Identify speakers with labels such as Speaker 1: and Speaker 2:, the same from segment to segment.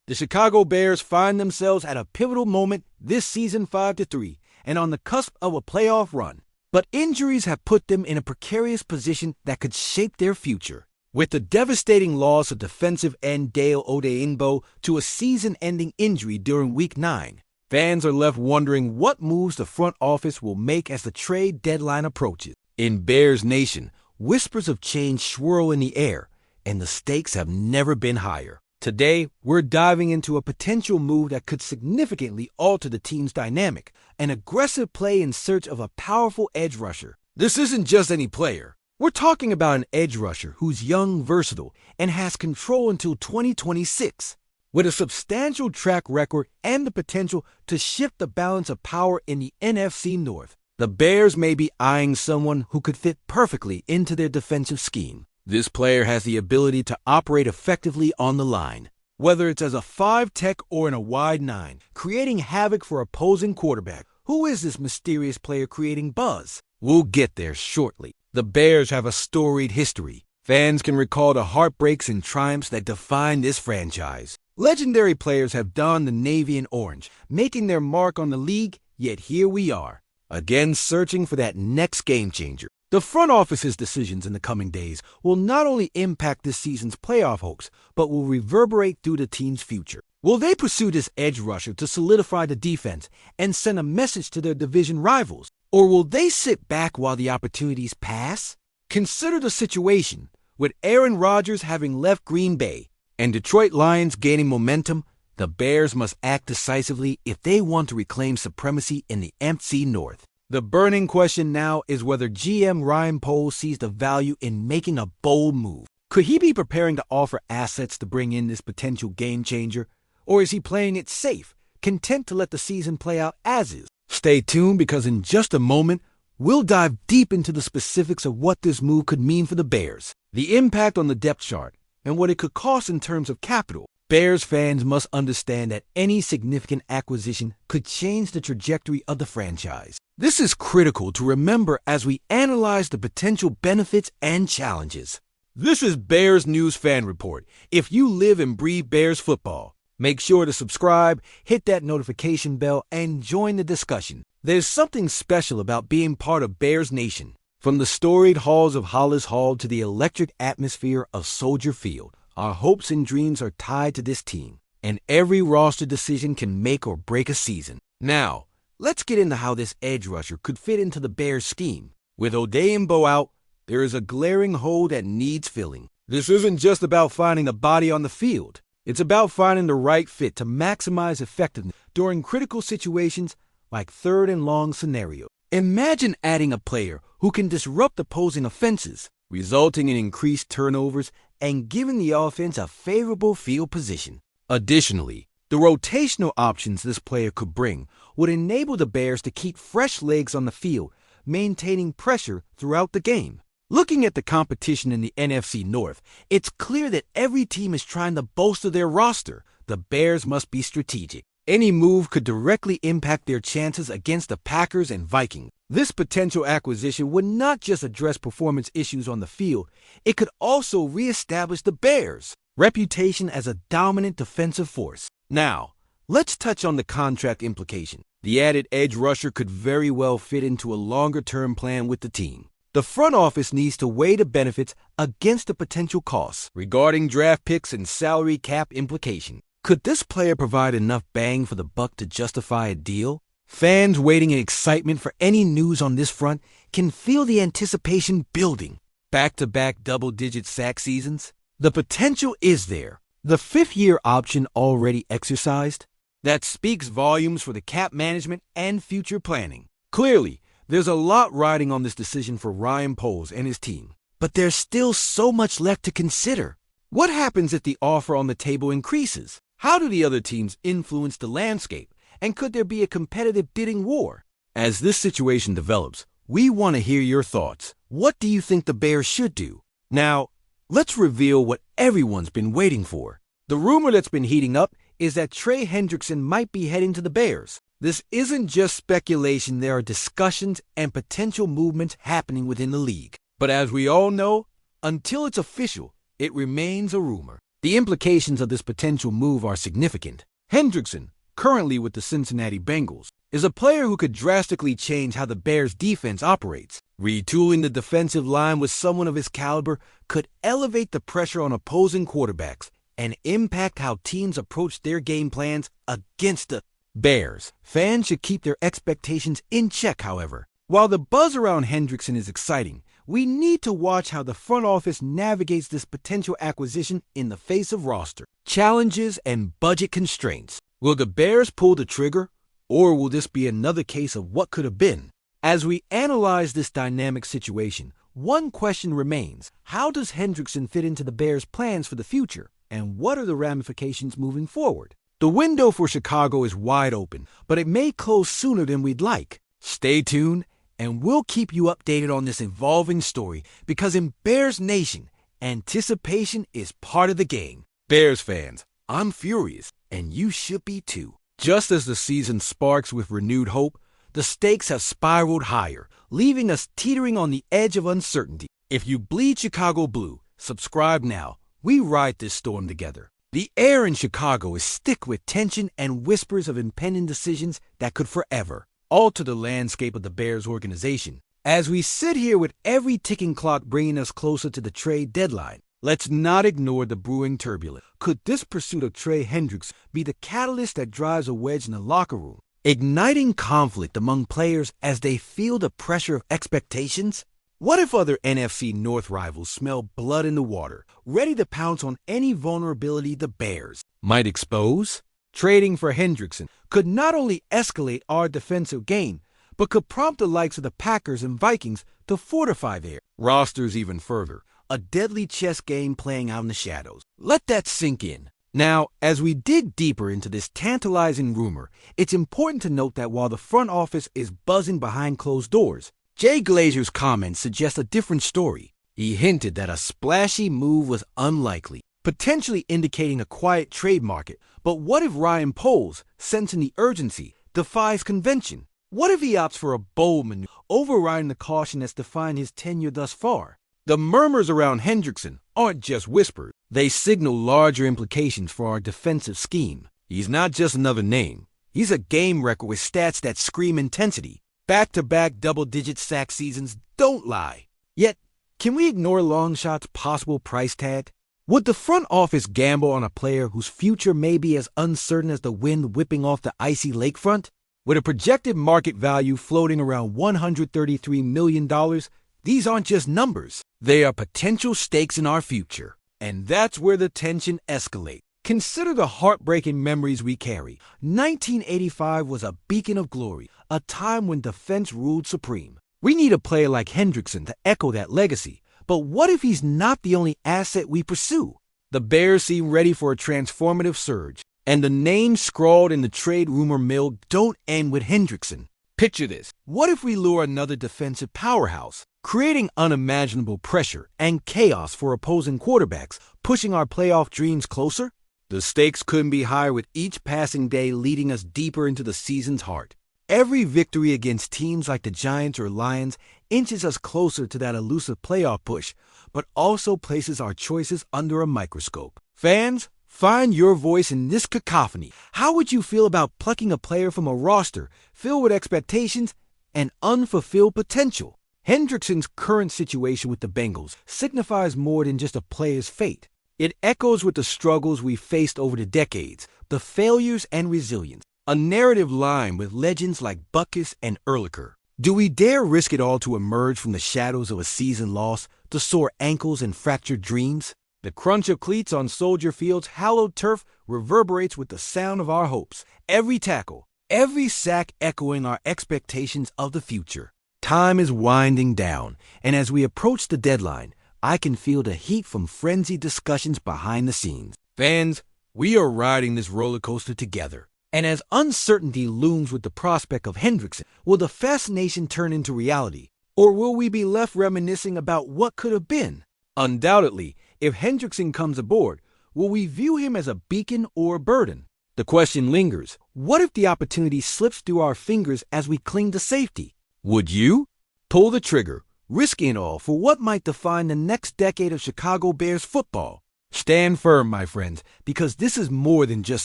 Speaker 1: The Chicago Bears find themselves at a pivotal moment this season 5-3 and on the cusp of a playoff run. But injuries have put them in a precarious position that could shape their future. With the devastating loss of defensive end Dale Odeyingbo to a season-ending injury during Week 9, fans are left wondering what moves the front office will make as the trade deadline approaches. In Bears Nation, whispers of change swirl in the air, and the stakes have never been higher. Today, we're diving into a potential move that could significantly alter the team's dynamic, an aggressive play in search of a powerful edge rusher. This isn't just any player. We're talking about an edge rusher who's young, versatile, and has control until 2026. With a substantial track record and the potential to shift the balance of power in the NFC North, the Bears may be eyeing someone who could fit perfectly into their defensive scheme. This player has the ability to operate effectively on the line, whether it's as a 5 tech or in a wide 9, creating havoc for opposing quarterback. Who is this mysterious player creating buzz? We'll get there shortly. The Bears have a storied history. Fans can recall the heartbreaks and triumphs that define this franchise. Legendary players have donned the navy and orange, making their mark on the league, yet here we are, again searching for that next game changer. The front office's decisions in the coming days will not only impact this season's playoff hopes, but will reverberate through the team's future. Will they pursue this edge rusher to solidify the defense and send a message to their division rivals? Or will they sit back while the opportunities pass? Consider the situation. With Aaron Rodgers having left Green Bay and Detroit Lions gaining momentum, the Bears must act decisively if they want to reclaim supremacy in the NFC North. The burning question now is whether GM Ryan Poles sees the value in making a bold move. Could he be preparing to offer assets to bring in this potential game changer? Or is he playing it safe, content to let the season play out as is? Stay tuned, because in just a moment, we'll dive deep into the specifics of what this move could mean for the Bears, the impact on the depth chart, and what it could cost in terms of capital. Bears fans must understand that any significant acquisition could change the trajectory of the franchise. This is critical to remember as we analyze the potential benefits and challenges. This is Bears News Fan Report. If you live and breathe Bears football, make sure to subscribe, hit that notification bell, and join the discussion. There's something special about being part of Bears Nation. From the storied halls of Hollis Hall to the electric atmosphere of Soldier Field, our hopes and dreams are tied to this team, and every roster decision can make or break a season. Now, let's get into how this edge rusher could fit into the Bears' scheme. With Odeyingbo out, there is a glaring hole that needs filling. This isn't just about finding a body on the field. It's about finding the right fit to maximize effectiveness during critical situations like 3rd and long scenarios. Imagine adding a player who can disrupt opposing offenses, resulting in increased turnovers and giving the offense a favorable field position. Additionally, the rotational options this player could bring would enable the Bears to keep fresh legs on the field, maintaining pressure throughout the game. Looking at the competition in the NFC North, it's clear that every team is trying to bolster their roster. The Bears must be strategic. Any move could directly impact their chances against the Packers and Vikings. This potential acquisition would not just address performance issues on the field, it could also reestablish the Bears' reputation as a dominant defensive force. Now, let's touch on the contract implication. The added edge rusher could very well fit into a longer-term plan with the team. The front office needs to weigh the benefits against the potential costs regarding draft picks and salary cap implications. Could this player provide enough bang for the buck to justify a deal? Fans waiting in excitement for any news on this front can feel the anticipation building. Back-to-back double-digit sack seasons? The potential is there. The 5th-year option already exercised? That speaks volumes for the cap management and future planning. Clearly, there's a lot riding on this decision for Ryan Poles and his team. But there's still so much left to consider. What happens if the offer on the table increases? How do the other teams influence the landscape? And could there be a competitive bidding war? As this situation develops, we want to hear your thoughts. What do you think the Bears should do? Now, let's reveal what everyone's been waiting for. The rumor that's been heating up is that Trey Hendrickson might be heading to the Bears. This isn't just speculation. There are discussions and potential movements happening within the league. But as we all know, until it's official, it remains a rumor. The implications of this potential move are significant. Hendrickson, currently with the Cincinnati Bengals, is a player who could drastically change how the Bears' defense operates. Retooling the defensive line with someone of his caliber could elevate the pressure on opposing quarterbacks and impact how teams approach their game plans against the Bears. Fans should keep their expectations in check, however. While the buzz around Hendrickson is exciting, we need to watch how the front office navigates this potential acquisition in the face of roster challenges and budget constraints. Will the Bears pull the trigger, or will this be another case of what could have been? As we analyze this dynamic situation, one question remains: how does Hendrickson fit into the Bears' plans for the future, and what are the ramifications moving forward? The window for Chicago is wide open, but it may close sooner than we'd like. Stay tuned, and we'll keep you updated on this evolving story, because in Bears Nation, anticipation is part of the game. Bears fans, I'm furious, and you should be too. Just as the season sparks with renewed hope, the stakes have spiraled higher, leaving us teetering on the edge of uncertainty. If you bleed Chicago blue, subscribe now. We ride this storm together. The air in Chicago is thick with tension and whispers of impending decisions that could forever alter the landscape of the Bears organization. As we sit here with every ticking clock bringing us closer to the trade deadline, let's not ignore the brewing turbulence. Could this pursuit of Trey Hendricks be the catalyst that drives a wedge in the locker room, igniting conflict among players as they feel the pressure of expectations? What if other NFC North rivals smell blood in the water, ready to pounce on any vulnerability the Bears might expose? Trading for Hendrickson could not only escalate our defensive game, but could prompt the likes of the Packers and Vikings to fortify their rosters even further, a deadly chess game playing out in the shadows. Let that sink in. Now, as we dig deeper into this tantalizing rumor, it's important to note that while the front office is buzzing behind closed doors, Jay Glazer's comments suggest a different story. He hinted that a splashy move was unlikely, potentially indicating a quiet trade market. But what if Ryan Poles, sensing the urgency, defies convention? What if he opts for a bold maneuver, overriding the caution that's defined his tenure thus far? The murmurs around Hendrickson aren't just whispers. They signal larger implications for our defensive scheme. He's not just another name. He's a game record with stats that scream intensity. Back-to-back double-digit sack seasons don't lie. Yet, can we ignore Longshot's possible price tag? Would the front office gamble on a player whose future may be as uncertain as the wind whipping off the icy lakefront? With a projected market value floating around $133 million, these aren't just numbers. They are potential stakes in our future. And that's where the tension escalates. Consider the heartbreaking memories we carry. 1985 was a beacon of glory, a time when defense ruled supreme. We need a player like Hendrickson to echo that legacy. But what if he's not the only asset we pursue? The Bears seem ready for a transformative surge, and the names scrawled in the trade rumor mill don't end with Hendrickson. Picture this. What if we lure another defensive powerhouse, creating unimaginable pressure and chaos for opposing quarterbacks, pushing our playoff dreams closer? The stakes couldn't be higher, with each passing day leading us deeper into the season's heart. Every victory against teams like the Giants or Lions inches us closer to that elusive playoff push, but also places our choices under a microscope. Fans, find your voice in this cacophony. How would you feel about plucking a player from a roster filled with expectations and unfulfilled potential? Hendrickson's current situation with the Bengals signifies more than just a player's fate. It echoes with the struggles we faced over the decades, the failures and resilience, a narrative lined with legends like Butkus and Ehrlicher. Do we dare risk it all to emerge from the shadows of a season loss, to sore ankles and fractured dreams? The crunch of cleats on Soldier Field's hallowed turf reverberates with the sound of our hopes. Every tackle, every sack echoing our expectations of the future. Time is winding down, and as we approach the deadline, I can feel the heat from frenzied discussions behind the scenes. Fans, we are riding this roller coaster together. And as uncertainty looms with the prospect of Hendrickson, will the fascination turn into reality? Or will we be left reminiscing about what could have been? Undoubtedly, if Hendrickson comes aboard, will we view him as a beacon or a burden? The question lingers, what if the opportunity slips through our fingers as we cling to safety? Would you pull the trigger, risking it all for what might define the next decade of Chicago Bears football? Stand firm, my friends, because this is more than just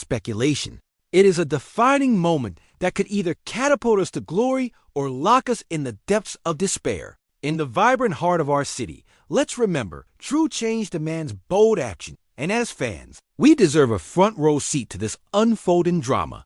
Speaker 1: speculation. It is a defining moment that could either catapult us to glory or lock us in the depths of despair. In the vibrant heart of our city, let's remember, true change demands bold action. And as fans, we deserve a front row seat to this unfolding drama.